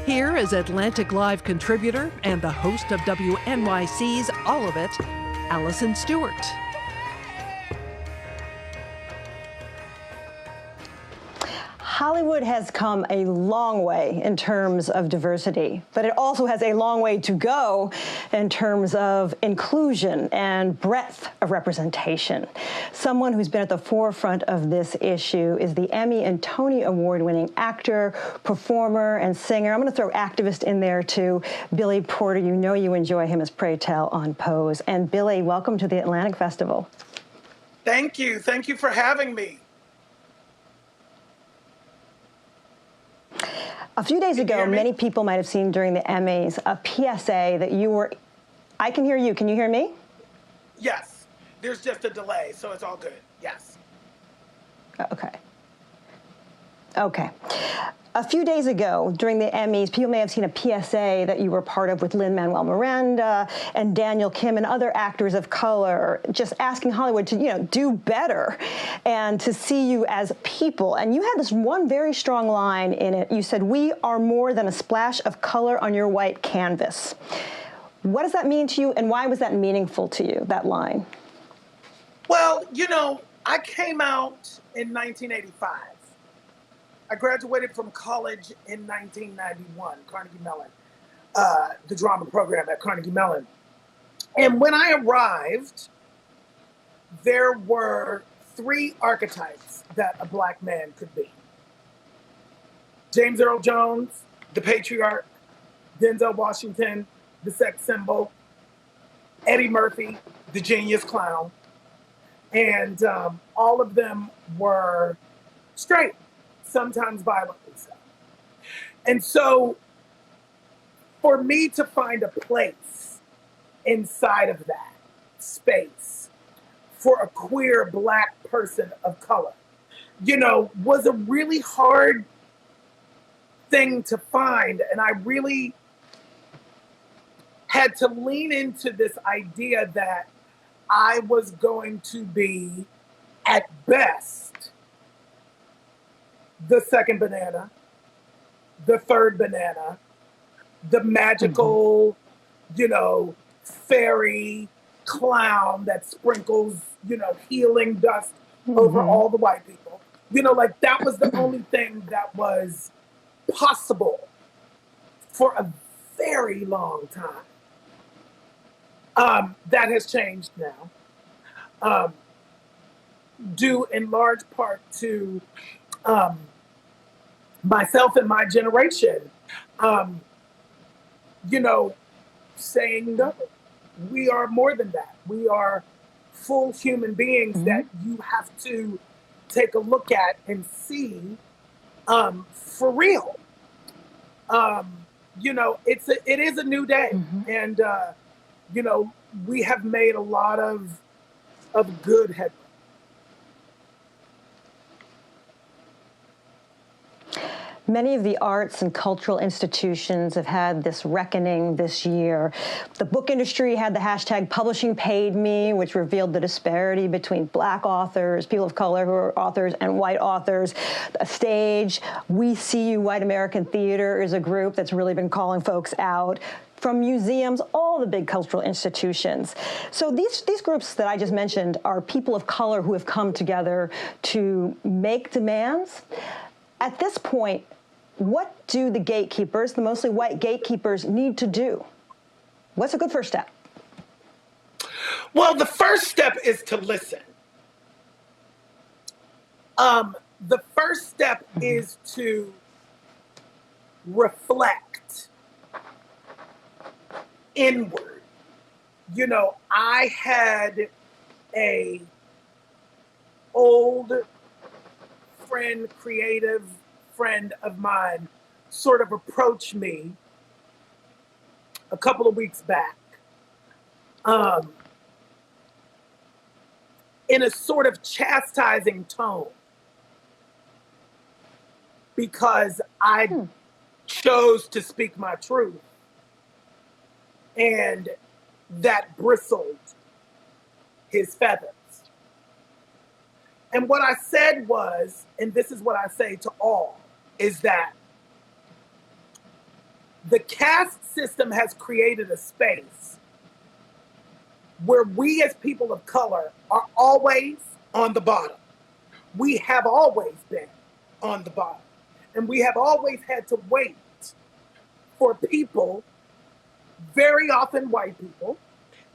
Here is Atlantic Live contributor and the host of WNYC's All of It, Allison Stewart. Hollywood has come a long way in terms of diversity, but it also has a long way to go in terms of inclusion and breadth of representation. Someone who's been at the forefront of this issue is the Emmy and Tony Award-winning actor, performer, and singer. I'm going to throw activist in there too, Billy Porter. You know you enjoy him as Pray Tell on Pose. And Billy, welcome to the Atlantic Festival. Thank you. Thank you for having me. A few days ago, many people might have seen during the Emmys a PSA that you were, I can hear you, can you hear me? Yes, there's just a delay, so it's all good, yes. Okay. A few days ago, during the Emmys, people may have seen a PSA that you were part of with Lin-Manuel Miranda and Daniel Kim and other actors of color, just asking Hollywood to, do better and to see you as people. And you had this one very strong line in it. You said, "We are more than a splash of color on your white canvas." What does that mean to you, and why was that meaningful to you, that line? Well, I came out in 1985. I graduated from college in 1991, Carnegie Mellon, the drama program at Carnegie Mellon. And when I arrived, there were 3 archetypes that a Black man could be. James Earl Jones, the patriarch; Denzel Washington, the sex symbol; Eddie Murphy, the genius clown. And all of them were straight, sometimes violently so. And so for me to find a place inside of that space for a queer Black person of color, was a really hard thing to find. And I really had to lean into this idea that I was going to be, at best, the second banana, the third banana, the magical, fairy clown that sprinkles, healing dust over all the white people. That was the only thing that was possible for a very long time. That has changed now, due in large part to myself and my generation, saying no. We are more than that. We are full human beings that you have to take a look at and see for real. It is a new day, and we have made a lot of good headway. Many of the arts and cultural institutions have had this reckoning this year. The book industry had the hashtag Publishing Paid Me, which revealed the disparity between Black authors, people of color who are authors, and white authors. A stage, We See You White American Theater, is a group that's really been calling folks out. From museums, all the big cultural institutions. So these groups that I just mentioned are people of color who have come together to make demands. At this point, what do the gatekeepers, the mostly white gatekeepers, need to do? What's a good first step? Well, the first step is to listen. The first step is to reflect inward. I had a old friend, creative friend of mine, sort of approach me a couple of weeks back in a sort of chastising tone because I chose to speak my truth, and that bristled his feathers. And what I said was, and this is what I say to all, is that The caste system has created a space where we as people of color are always on the bottom. We have always been on the bottom. And we have always had to wait for people, very often white people,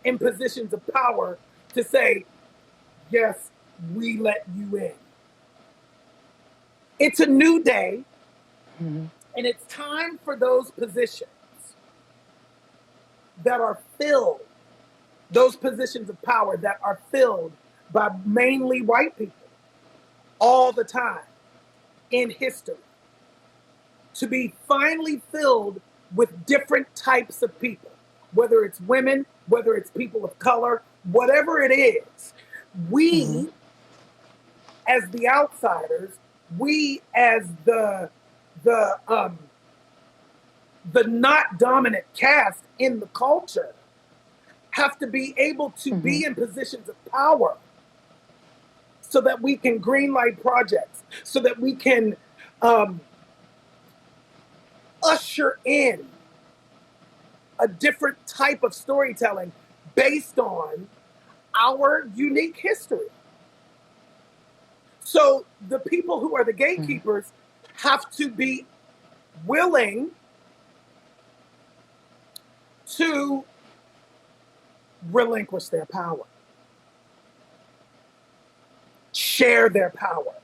in positions of power to say, yes, we let you in. It's a new day, and it's time for those positions that are filled, those positions of power that are filled by mainly white people all the time in history, to be finally filled with different types of people, whether it's women, whether it's people of color, whatever it is. We, as the outsiders, we as the not dominant caste in the culture, have to be able to be in positions of power so that we can greenlight projects, so that we can usher in a different type of storytelling based on our unique history. So the people who are the gatekeepers have to be willing to relinquish their power, share their power,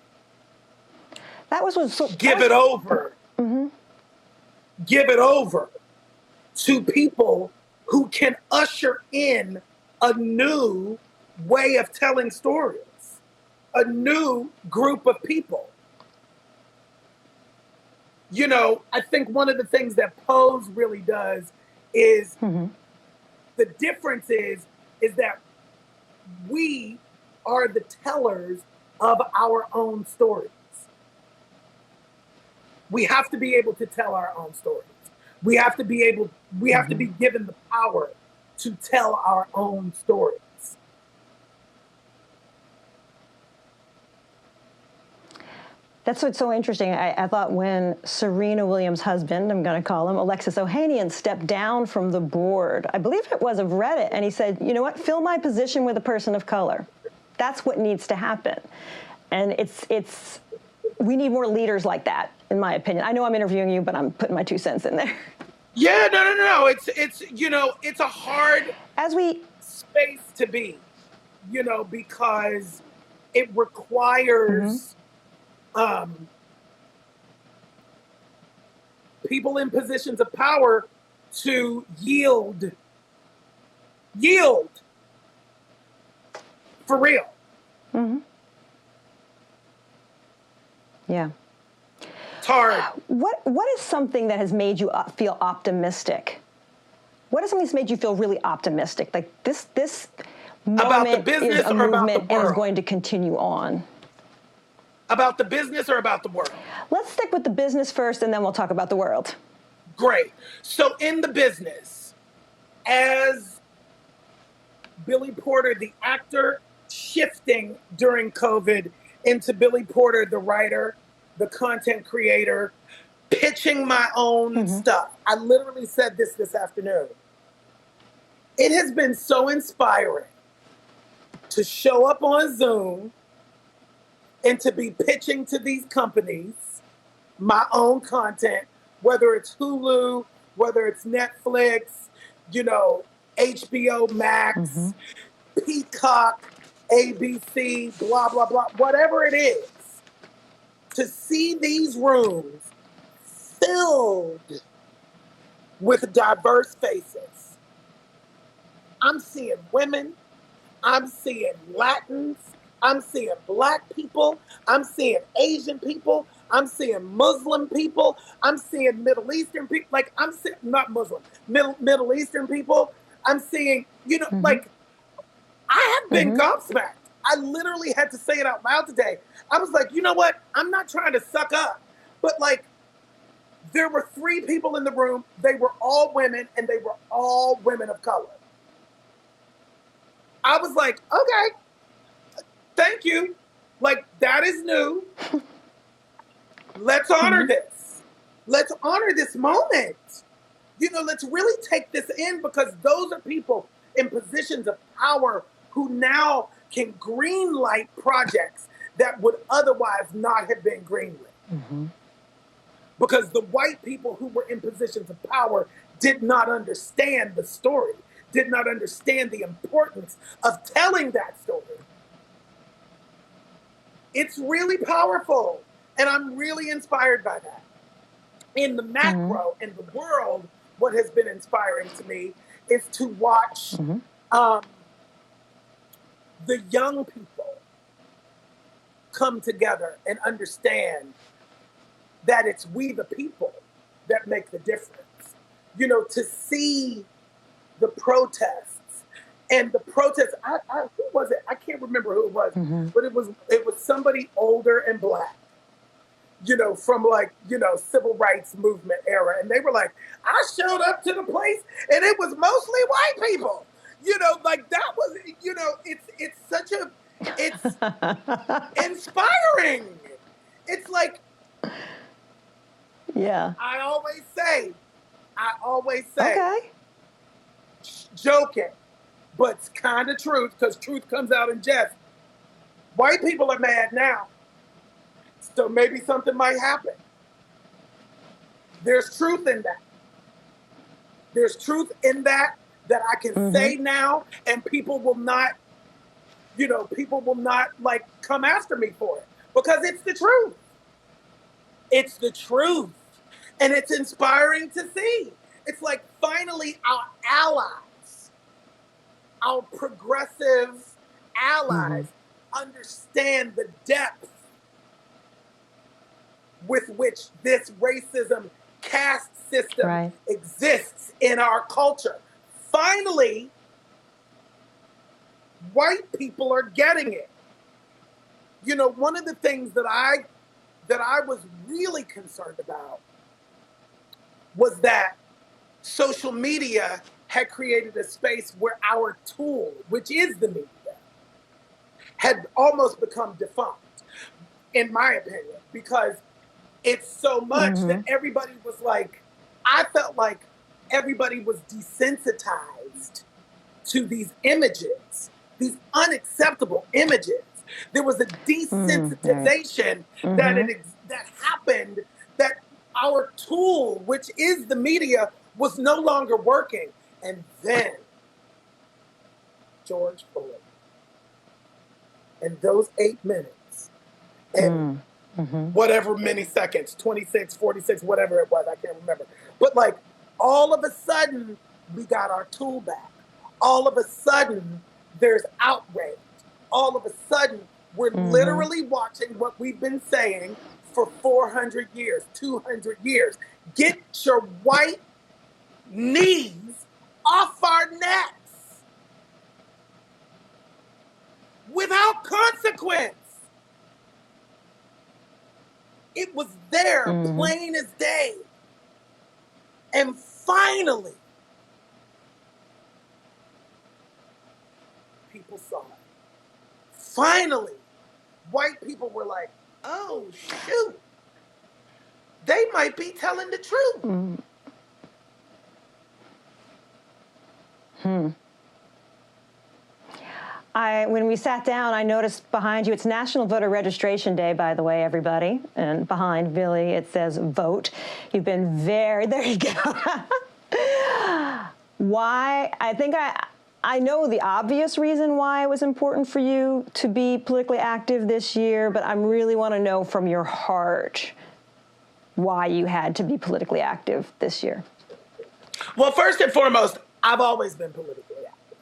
give it over to people who can usher in a new way of telling stories, a new group of people. You know, I think one of the things that Pose really does is the difference is that we are the tellers of our own stories. We have to be able to tell our own stories. We have to be given the power to tell our own stories. That's what's so interesting. I thought when Serena Williams' husband, I'm going to call him, Alexis Ohanian, stepped down from the board, I believe it was, of Reddit, and he said, you know what, fill my position with a person of color. That's what needs to happen. And we need more leaders like that, in my opinion. I know I'm interviewing you, but I'm putting my 2 cents in there. Yeah, no. It's you know, it's a hard space to be, you know, because it requires people in positions of power to yield for real. Yeah. It's hard. What is something that has made you feel optimistic? What is something that's made you feel really optimistic? Like this moment about the business is a or about movement the world? and is going to continue on. About the business or about the world? Let's stick with the business first, and then we'll talk about the world. Great. So in the business, as Billy Porter, the actor, shifting during COVID into Billy Porter, the writer, the content creator, pitching my own stuff. I literally said this afternoon. It has been so inspiring to show up on Zoom and to be pitching to these companies my own content, whether it's Hulu, whether it's Netflix, you know, HBO Max, Peacock, ABC, blah, blah, blah, whatever it is, to see these rooms filled with diverse faces. I'm seeing women, I'm seeing Latins, I'm seeing Black people, I'm seeing Asian people, I'm seeing Muslim people, I'm seeing Middle Eastern people, like I'm seeing, not Muslim, Middle Eastern people, I'm seeing, you know, like I have been gobsmacked. I literally had to say it out loud today. I was like, you know what? I'm not trying to suck up, but like there were 3 people in the room. They were all women and they were all women of color. I was like, okay, thank you. Like that is new. Let's honor this. Let's honor this moment. Let's really take this in, because those are people in positions of power who now can green light projects that would otherwise not have been greenlit. Because the white people who were in positions of power did not understand the story, did not understand the importance of telling that story. It's really powerful, and I'm really inspired by that. In the macro, in the world, what has been inspiring to me is to watch the young people come together and understand that it's we the people that make the difference. To see the protests and the protests. Who was it? I can't remember who it was, but it was somebody older and Black. From civil rights movement era, and they were like, I showed up to the place and it was mostly white people. Like that was, it's such a, it's inspiring. It's like, Yeah. I always say, Okay. joking, but it's kind of truth, because truth comes out in jest. White people are mad now, so maybe something might happen. There's truth in that. There's truth in that I can say now, and people will not, like come after me for it, because it's the truth. It's the truth. And it's inspiring to see. It's like finally our allies, our progressive allies, understand the depth with which this racism caste system exists in our culture. Finally, white people are getting it. One of the things that I was really concerned about was that social media had created a space where our tool, which is the media, had almost become defunct, in my opinion, because it's so much that everybody was like, I felt like everybody was desensitized to these images, these unacceptable images. There was a desensitization that happened, that our tool, which is the media, was no longer working. And then George Floyd, and those 8 minutes and whatever many seconds, 26, 46, whatever it was, I can't remember. But like, all of a sudden, we got our tool back. All of a sudden, there's outrage. All of a sudden, we're literally watching what we've been saying for 400 years, 200 years. Get your white knees off our necks without consequence. It was there, plain as day. And finally, people saw it. Finally, white people were like, oh, shoot, they might be telling the truth. When we sat down, I noticed behind you, it's National Voter Registration Day, by the way, everybody. And behind Billy, it says vote. You've been there you go. Why? I know the obvious reason why it was important for you to be politically active this year, but I really want to know from your heart why you had to be politically active this year. Well, first and foremost, I've always been politically active.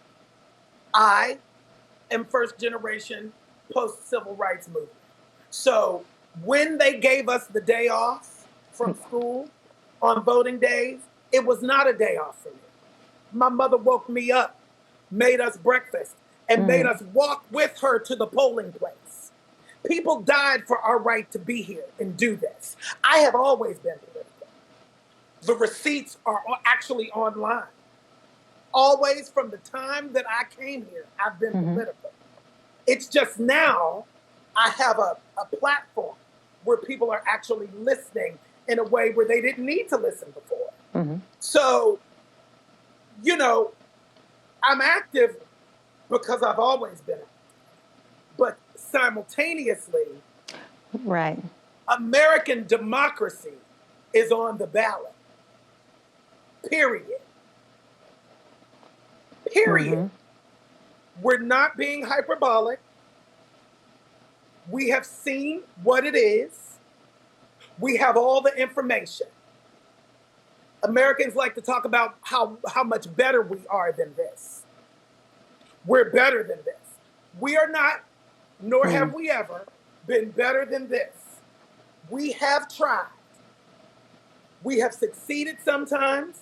I am first generation post-civil rights movement. So when they gave us the day off from school on voting days, it was not a day off for me. My mother woke me up, made us breakfast, and made us walk with her to the polling place. People died for our right to be here and do this. I have always been political. The receipts are actually online. Always, from the time that I came here, I've been political. It's just now I have a platform where people are actually listening in a way where they didn't need to listen before. So, you know, I'm active because I've always been active. But simultaneously, Right. American democracy is on the ballot. Period. Period. We're not being hyperbolic. We have seen what it is. We have all the information. Americans like to talk about how much better we are than this. We're better than this. We are not, nor have we ever been better than this. We have tried. We have succeeded sometimes,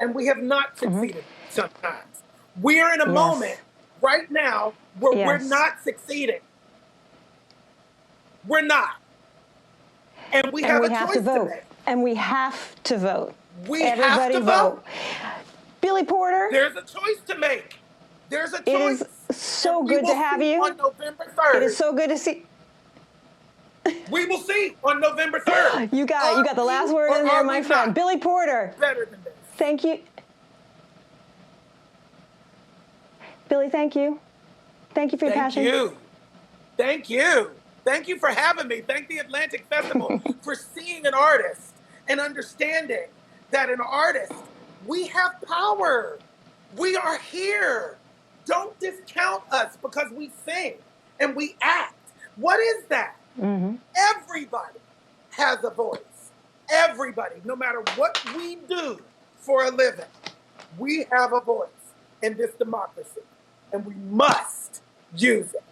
and we have not succeeded sometimes. We are in a moment right now where we're not succeeding. We're not. And we have a choice to make. And we have to vote. Everybody have to vote. Billy Porter. There's a choice to make. There's a choice. It is so good to have you. On November 3rd. It is so good to see. We will see on November 3rd. You got it. You got the last word in there, my friend. Billy Porter. Better than this. Thank you. Billy, thank you. Thank you for your passion. Thank you. Thank you. Thank you for having me. Thank the Atlantic Festival for seeing an artist and understanding that an artist, we have power. We are here. Don't discount us because we sing and we act. What is that? Everybody has a voice. Everybody, no matter what we do for a living, we have a voice in this democracy, and we must use it.